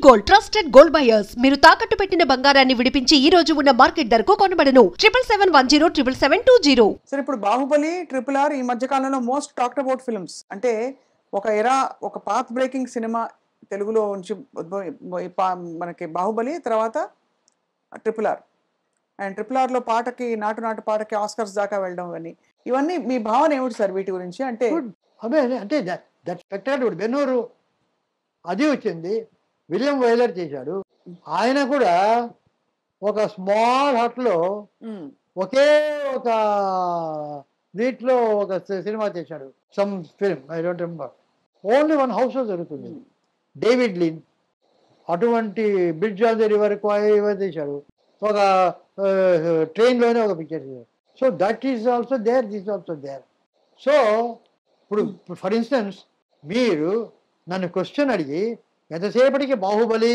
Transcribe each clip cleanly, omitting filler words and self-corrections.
Gold trusted gold buyers మీరు తాకట్టు పెట్టిన బంగారాన్ని విడిపించి ఈ రోజు ఉన్న మార్కెట్ ధరకు కొనబడను 7771077720. సరే, ఇప్పుడు బాహుబలి, RRR ఈ మధ్య కాలంలో మోస్ట్ టాక్డ్ అబౌట్ ఫిల్మ్స్. అంటే ఒక పాత్ బ్రేకింగ్ సినిమా తెలుగులో నుంచి మనకి బాహుబలి, తర్వాత RRR. అండ్ RRRలో పాటకి నాటు పాటకి ఆస్కర్స్ దాకా వెళ్ళడం అని, ఇవన్నీ మీ భావన ఏమిటి సార్ వీటి గురించి? అంటే అంటే దట్ స్పెక్టాక్యులర్. బెన్నూరు అది వచ్చింది, విలియం వైలర్ చేశాడు. ఆయన కూడా ఒక స్మాల్ హట్లో ఒకే ఒక వీటిలో ఒక సినిమా చేశాడు, some film, I don't remember. Only one హౌస్లో జరుగుతుంది. డేవిడ్ లిన్ అటువంటి బ్రిడ్జ్ ఆన్ ది రివర్ చేశాడు, ఒక ట్రైన్లోనే ఒక పిక్చర్ చేశాడు. So that is also there, this also there. So ఇప్పుడు ఫర్ ఇన్స్టెన్స్ మీరు నన్ను క్వశ్చన్ అడిగి ఎంతసేపటికి బాహుబలి,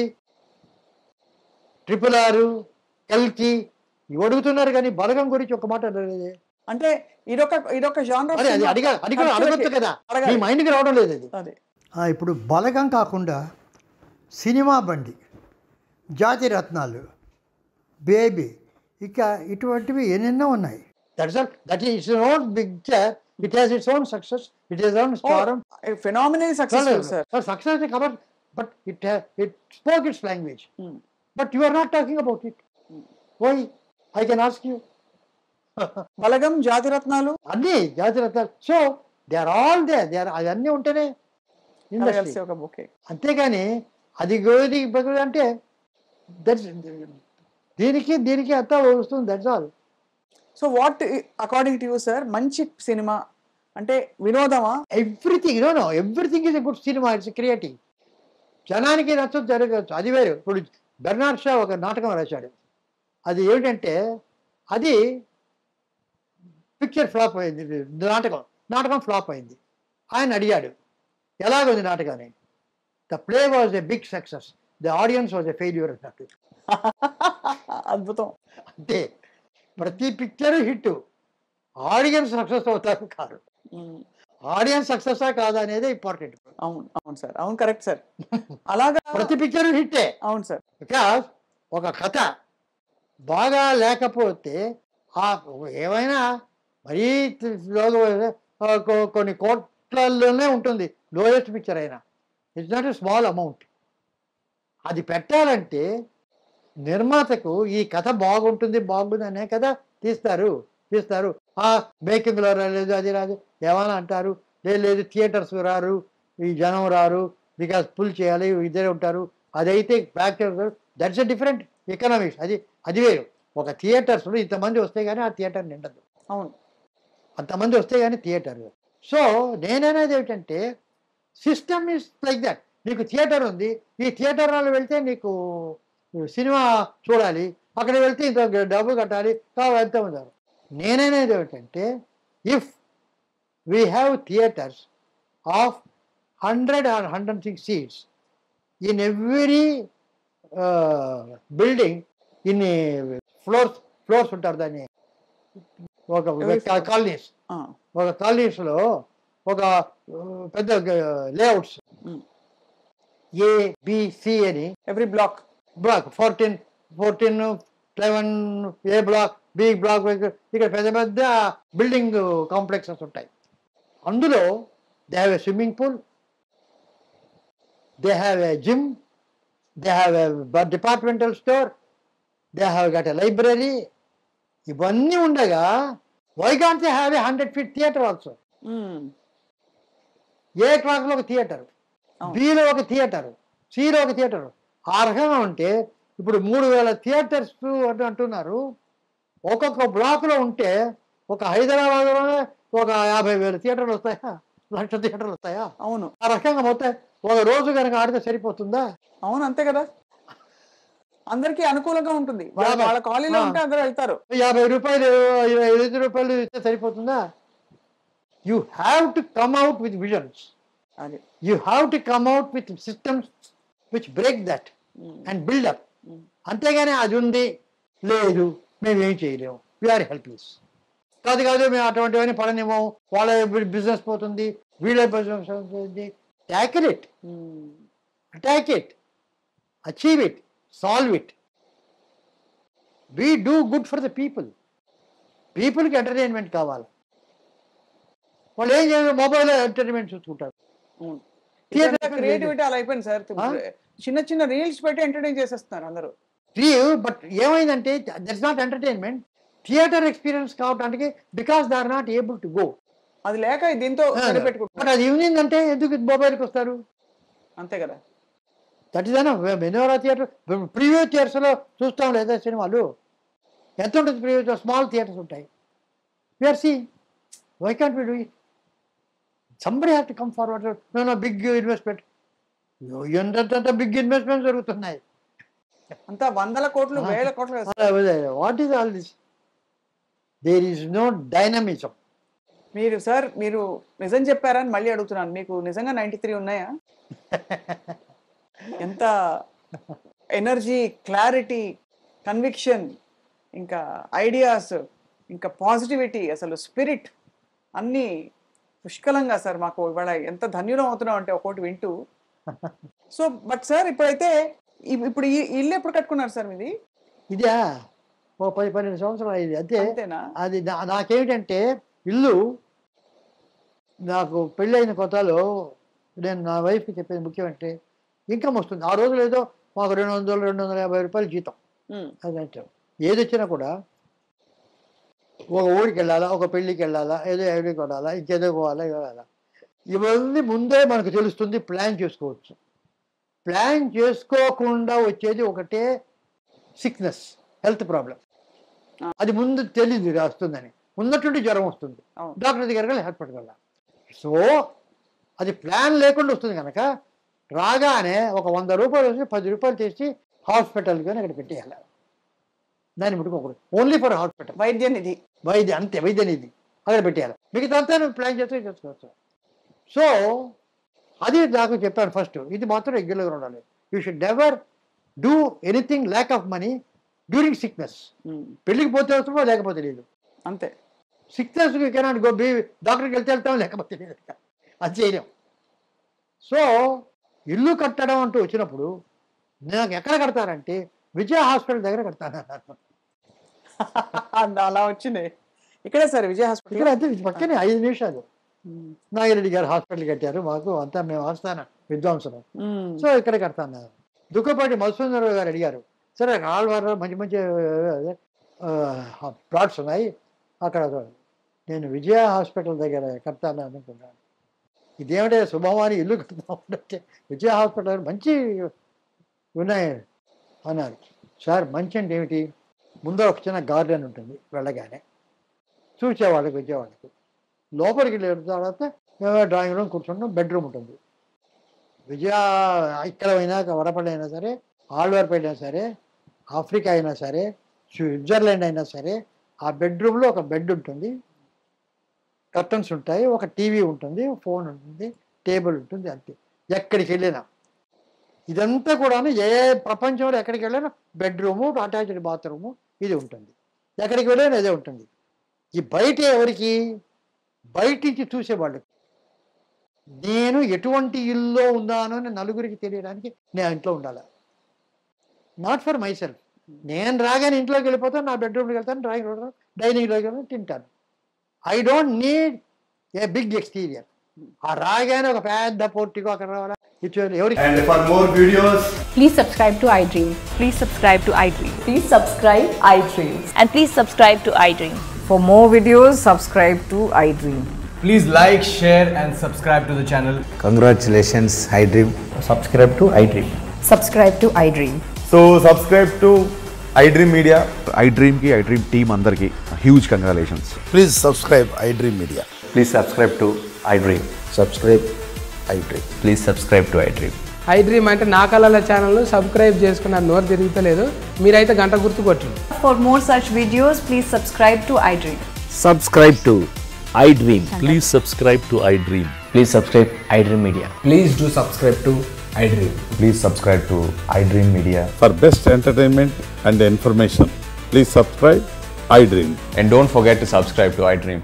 RRR, కల్కి ఇవి అడుగుతున్నారు, కానీ బలగం గురించి ఒక మాట అడగలేదే. అంటే ఇదొక జానర్. అది అడగొచ్చు కదా, మీ మైండ్కి రావడం లేదు అది. ఇప్పుడు బలగం కాకుండా సినిమా బండి, జాతి రత్నాలు, బేబీ, ఇక ఇటువంటివి ఎన్నెన్నో ఉన్నాయి. That is its own picture. It has its own success. It has its own charm. Phenomenally successful, sir. Success is covered, but it spoke its language. But you are not talking about it. Why? I can ask you. Balagam, Jatiratnalu. Anni Jatiratnalu. So they are all there. They are adanni untene industry. Okay. అంతేగాని అది గోది అంటే దీనికి అంతా వస్తుంది. That's all. So what according to you sir మంచి cinema అంటే? వినోదమా? Everything is a good cinema. It's creative. జనానికి నచ్చదు, జరగచ్చు, అది వేరు. ఇప్పుడు బెర్నార్డ్ షా ఒక నాటకం రాశాడు. అది ఏమిటంటే అది పిక్చర్ ఫ్లాప్ అయింది. నాటకం ఫ్లాప్ అయింది. ఆయన అడిగాడు ఎలాగుంది నాటకాన్ని. The play was a big success, the audience was a failure అన్నట్టు. అద్భుతం. అంటే ప్రతి పిక్చర్ హిట్, ఆడియన్స్ సక్సెస్ అవుతారు కాదు. ఆడియన్స్ సక్సెస్ కాదా అనేది ఇంపార్టెంట్. అవును సార్, అవును, కరెక్ట్ సార్. అలాగా ప్రతి పిక్చర్ హిట్టే. అవును సార్. బికాస్ ఒక కథ బాగా లేకపోతే ఏమైనా మరీ కొన్ని కోట్లలోనే ఉంటుంది లోయెస్ట్ పిక్చర్ అయినా. It's not a small amount. అది పెట్టాలంటే నిర్మాతకు ఈ కథ బాగుంటుంది అనే కదా తీస్తారు. మేకింగ్లో రాలేదు, అది రాదు, ఏమైనా అంటారు. లేదు థియేటర్స్ రారు, ఈ జనం రారు, బికాస్ పుల్ చేయాలి, ఇద్దరే ఉంటారు. అదైతే factor, that's a different economics. అది వేరు. ఒక థియేటర్స్లో ఇంతమంది వస్తే కానీ ఆ థియేటర్ నిండదు. అవును, అంతమంది వస్తే కానీ థియేటర్. సో నేననేది ఏమిటంటే సిస్టమ్ ఈజ్ లైక్ దట్. నీకు థియేటర్ ఉంది, ఈ థియేటర్ వాళ్ళు వెళ్తే నీకు సినిమా చూడాలి, అక్కడ వెళ్తే ఇంత డబ్బు కట్టాలి, ఎంత ఉన్నారు. నేననేది ఏమిటంటే if we have theatres of 100 or 106 seats in every building, ఇన్ని ఫ్లోర్స్ ఉంటారు దాన్ని, ఒక కాలనీస్లో ఒక పెద్ద లేఅవుట్స్ ABC అని, every block 14, 11 A block, B block, ఇక్కడ పెద్ద బిల్డింగ్ కాంప్లెక్సెస్ ఉంటాయి. అందులో they have a swimming pool, they have a gym, they have a departmental store, they have got a library. ఇవన్నీ ఉండగా why can't they have a 100 feet theatre also? ఏ క్లాస్లో ఒక theatre, below ఒక theatre, సిలో ఒక theatre. ఆ రకంగా ఉంటే ఇప్పుడు 3000 థియేటర్స్ అంటున్నారు. ఒక్కొక్క బ్లాక్లో ఉంటే ఒక హైదరాబాద్లోనే ఒక 50,000 థియేటర్లు వస్తాయా, 1,00,000 థియేటర్లు వస్తాయా? అవును. ఆ రకంగా మొత్తం ఒక రోజు కనుక ఆడితే సరిపోతుందా? అవును, అంతే కదా. అందరికీ అనుకూలంగా ఉంటుంది. వాళ్ళ కాలనీలో ఉంటే అందరూ వెళ్తారు. 50 రూపాయలు, 25 రూపాయలు ఇస్తే సరిపోతుందా? You have to come out with visions. You have to come out with systems which break that and build up. అంతేగాని అది ఉంది లేదు మేమేం చేయలేము, వీఆర్ హెల్ప్లెస్. కాదు మేము అటువంటివన్నీ పడనివ్వము, వాళ్ళ బిజినెస్ పోతుంది, వీళ్ళ బిజినెస్ పోతుంది. Tackle it. Attack it. Achieve it, solve it. We do good for the people. పీపుల్కి ఎంటర్టైన్మెంట్ కావాలి. వాళ్ళు ఏం చేయాలి, మొబైల్లో ఎంటర్టైన్మెంట్ చూసుకుంటారు. క్రియేటివిటీ అలా అయిపోయింది సార్. చిన్న చిన్న రీల్స్ పెట్టి ఎంటర్టైన్ చేసేస్తున్నారు అందరూ. బట్ ఏమైందంటే that's not entertainment. Theatre experience కావడానికి because they are not able to go. అది లేక దీంతో సరిపెట్టుకుంటారు. బట్ అది ఈవినింగ్ అంటే ఎందుకు మొబైల్కి వస్తారు? అంతే కదా. దట్ ఈస్ అన్న మెనోరా థియేటర్ ప్రివ్యూ థియేటర్స్లో చూస్తాం లేదా సినిమాలు? ఎంత ఉంటుంది ప్రివ్యూ? స్మాల్ థియేటర్స్ ఉంటాయి. We are seeing, why can't we do it? Somebody have to come forward. No big investment. ఎంత బిగ్ ఇన్వెస్ట్మెంట్ జరుగుతున్నాయి. అంతా 100 కోట్లు 1000 కోట్లు. What is all this? There is no dynamism. మీరు సార్ మీరు నిజం చెప్పారని మళ్ళీ అడుగుతున్నాను. మీకు నిజంగా 93 ఉన్నాయా? ఎంత ఎనర్జీ, క్లారిటీ, కన్విక్షన్, ఇంకా ఐడియాస్, ఇంకా పాజిటివిటీ, అసలు స్పిరిట్ అన్నీ పుష్కలంగా సార్. మాకు ఇవాళ ఎంత ధన్యులం అవుతున్నాం అంటే ఒక్కోటి వింటూ. సో బట్ సార్ ఇప్పుడైతే ఇప్పుడు ఈ ఇల్లు ఎప్పుడు కట్టుకున్నారు సార్ మీది? ఇదా ఓ 10-12 సంవత్సరాలు అయింది అంతే. అంతేనా? అది నాకేమిటంటే ఇల్లు, నాకు పెళ్ళైన కొత్తలో నేను నా వైఫ్కి చెప్పేది ముఖ్యం అంటే ఇన్కమ్ వస్తుంది. ఆ రోజులు ఏదో మాకు 200-250 రూపాయలు జీతం. అదంటే ఏది వచ్చినా కూడా ఒక ఊరికి వెళ్ళాలా, ఒక పెళ్ళికి వెళ్ళాలా, ఏదో ఎవరికి కొనాలా, ఇంకేదో పోవాలా, ఇవ్వాలా, ఇవన్నీ ముందే మనకు తెలుస్తుంది. ప్లాన్ చేసుకోవచ్చు. ప్లాన్ చేసుకోకుండా వచ్చేది ఒకటే సిక్నెస్, హెల్త్ ప్రాబ్లం. అది ముందు తెలియదు వస్తుందని. ఉన్నట్టుండి జ్వరం వస్తుంది, డాక్టర్ దగ్గరికి వెళ్ళి హాస్పిటల్కి వెళ్ళాలి. సో అది ప్లాన్ లేకుండా వస్తుంది కనుక రాగానే ఒక 100 రూపాయలు వచ్చి 10 రూపాయలు చేసి హాస్పిటల్కి అని అక్కడ పెట్టేయాలి. దాన్ని ముట్టుకోకూడదు. Only for hospital. వైద్య నిధి, అంతే వైద్య నిధి అక్కడ పెట్టేయాలి. మిగతా అంతా ప్లాన్ చేస్తే చేసుకోవచ్చు. సో అది నాకు చెప్పాను ఫస్ట్. ఇది మాత్రం రెగ్యులర్గా ఉండాలి. You should never do anything lack of money during sickness. పెళ్ళికి పోతే వస్తుందో లేకపోతే లేదు, అంతే. Sickness cannot go. డాక్టర్కి వెళ్తాం, లేకపోతే లేదు, అది చేయలేం. సో ఇల్లు కట్టడం అంటూ వచ్చినప్పుడు నాకు ఎక్కడ కడతారంటే విజయ హాస్పిటల్ దగ్గర కడతాను. అలా వచ్చింది. ఇక్కడే సార్ విజయ హాస్పిటల్. ఇక్కడ అంతే పక్కనే 5 నిమిషాలు. నాగిరెడ్డి గారు హాస్పిటల్ కట్టారు మాకు. అంతా మేము ఆస్థాన విద్వాంసులు. సో ఇక్కడ కడతాను. దుఃఖపాటి మధుసూదనరావు గారు అడిగారు, సరే ఆళ్వారు మంచి మంచి ప్లాట్స్ ఉన్నాయి అక్కడ, నేను విజయ హాస్పిటల్ దగ్గర కడతాను అనుకున్నాను. ఇదేమిటే శుభమాని ఇల్లు కడతామంటే విజయ హాస్పిటల్ మంచి ఉన్నాయి అన్నారు. సార్ మంచి అంటే ఏమిటి? ముందర ఒక చిన్న గార్డెన్ ఉంటుంది, వెళ్ళగానే చూసేవాళ్ళకి వచ్చేవాళ్ళకి. లోపలికి వెళ్ళిన తర్వాత డ్రాయింగ్ రూమ్ కూర్చుంటాం, బెడ్రూమ్ ఉంటుంది. విజయ ఇక్కడ అయినా వడపల్లి అయినా సరే, ఆళ్వార్పేట అయినా సరే, ఆఫ్రికా అయినా సరే, స్విట్జర్లాండ్ అయినా సరే, ఆ బెడ్రూమ్లో ఒక బెడ్ ఉంటుంది, కర్టన్స్ ఉంటాయి, ఒక టీవీ ఉంటుంది, ఫోన్ ఉంటుంది, టేబుల్ ఉంటుంది, అంతే. ఎక్కడికి వెళ్ళినా ఇదంతా కూడా ఏ ప్రపంచంలో ఎక్కడికి వెళ్ళినా బెడ్రూము, అటాచ్డ్ బాత్రూము ఇది ఉంటుంది. ఎక్కడికి వెళ్ళినా ఇదే ఉంటుంది. ఈ బయట ఎవరికి? బయట నుంచి చూసేవాళ్ళకి. నేను ఎటువంటి ఇల్లు ఉన్నానో అని నలుగురికి తెలియడానికి నేను ఇంట్లో ఉండాలి. Not for my self. నేను రాగానే ఇంట్లోకి వెళ్ళిపోతాను, నా బెడ్రూమ్కి వెళ్తాను, డ్రాయింగ్ రూమ్, డైనింగ్లోకి వెళ్తాను, తింటాను. I don't need a big exterior. ఆ రాగానే ఒక పెద్ద పోర్టికో అక్కడ రావాలా. And for more videos, please subscribe to iDream. Please subscribe to iDream. Please subscribe iDream. And please subscribe to iDream. For more videos, subscribe to iDream. please like, share and subscribe to the channel. Congratulations, iDream. Subscribe to iDream. Subscribe to iDream. So subscribe to iDream Media. iDream ki iDream team andarki huge congratulations. Please subscribe iDream Media. Please subscribe to iDream. Subscribe iDream. Please subscribe to iDream. iDream అంటే నా కళల channel subscribe చేసుకున్న నోరు తిరుగుతలేదు. మీరైతే గంట గుర్తు కొట్టండి. For more such videos, please subscribe to iDream. Subscribe to iDream. Please subscribe to iDream. Please subscribe iDream Media. Please do subscribe to iDream. Please subscribe to iDream Media. For best entertainment and information, please subscribe iDream. And don't forget to subscribe to iDream.